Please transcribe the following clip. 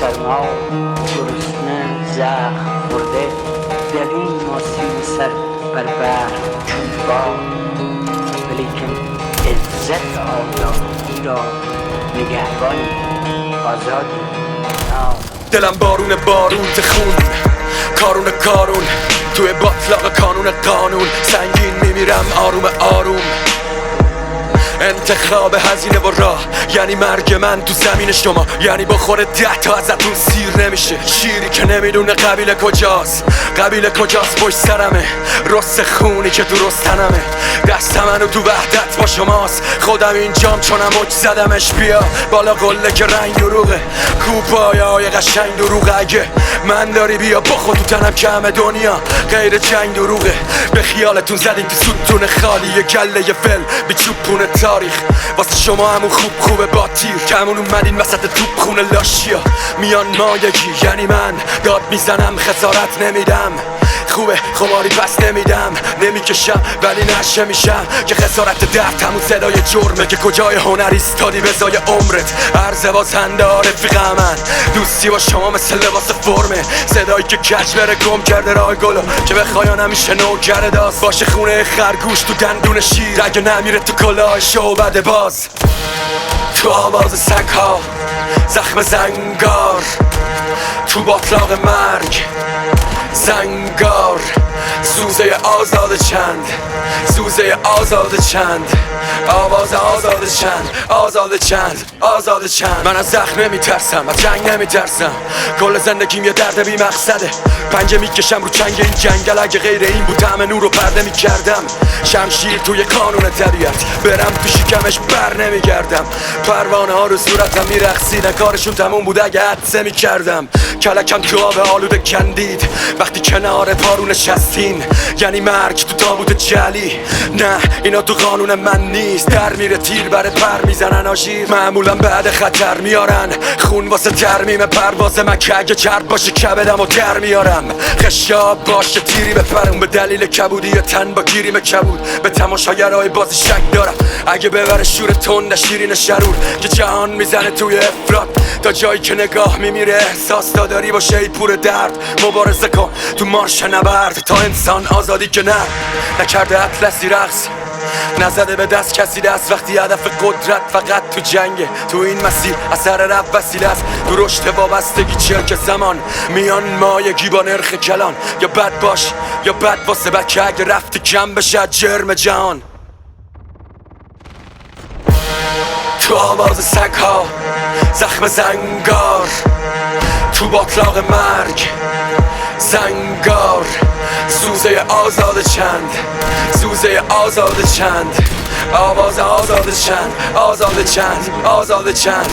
سرما گرسنه زخم خورده، دویم آسیم سر بر بحر چون باد، ولیکن عزت آزادی را نگهبانی آزادی دلم بارون تخون، کارون توی باطلاق قانون سنگین میمیرم آروم انتخاب هزینه و راه یعنی مرگ من تو زمین شما، یعنی بخوره 10 تا ازتون سیر نمیشه. شیری که نمیدونه قبیله کجاست پشت سرمه، رست خونی که تو رستنمه، دست منو تو وحدت با شماست. خودم اینجام چونم موج زدمش، بیا بالا قله که رنگ دروغه، کوپایای قشنگ دروغه. اگه من داری بیا بخور تو تنم که همه دنیا غیر جنگ دروغه. به خیالتون زدین تو ستون خالی یه گله یه فل بی چوبونه تاریخ، واسه شما همون خوبه با تیر کمون اومدین وسط توپ خونه لاشیا میان مایگی، یعنی من داد میزنم خسارت نمیدم، خوبه خماری پس نمیکشم ولی نشه میشم که خسارت درد همون صدای جرمه که کجای هنر ایستادی به زای عمرت. عرض بازنده رفیق من دوستی با شما مثل لباس فرمه، صدایی که کج بره گم کرده راه گلو که بخواین همیشه نوکر داست باشه خونه خرگوش تو دندون شیر اگه نمیره تو کلاه شعبده باز. تو آواز سگ‌ها زخم زنگار، تو باطلاق مرگ زنگار، سوزه آزاد چند آواز آزاد چند. من از زخم نمیترسم، از جنگ نمیترسم، کل زندگیم یه درد بی مقصده. پنجه میکشم رو چنگ این جنگل، اگه غیر این بود همه نور رو پرده میکردم. شمشیر توی قانون طبیعت، برم تو شکمش بر نمیگردم. پروانه ها رو صورتم میرقصیدن، کارشون تموم بود اگه حدسه میکردم. کلکم تو آب آلوده کندید وقتی کنار پارو نشستین، یعنی مرگ تو تابوت جلی. نه اینا تو قانون من نیست، در میره تیر بره پر میزنن آژیر، معمولا بعد خطر میارن خون واسه ترمیم پرواز من که اگه چرب باشه کبدم و در میارم. خشاب باشه تیری بپرم به دلیل کبودی تن با گیریم کبود، به تماشاگرای بازی شک دارم اگه ببره شور تند شیرین شرور که جهان میزنه توی افراد تا جایی که نگاه میمیره. احساس داری باشه ای پور درد، مبارزه کن تو مارش نبرد تا انسان آزادی که نکرده اطلسی رقص، نزده به دست کسی دست وقتی هدف قدرت فقط تو جنگه. تو این مسیر اثر رفت وسیله است، تو رشد وابستگی چرک زمان میان مایگی با نرخ کلان، یا بد باش یا بد واسه بکه اگه رفت کم بشه جرم جهان. تو آواز سگ‌ها زخم زنگار، تو باطلاق مرگ زنگار، سوزه آزاد چند آواز آزاد چند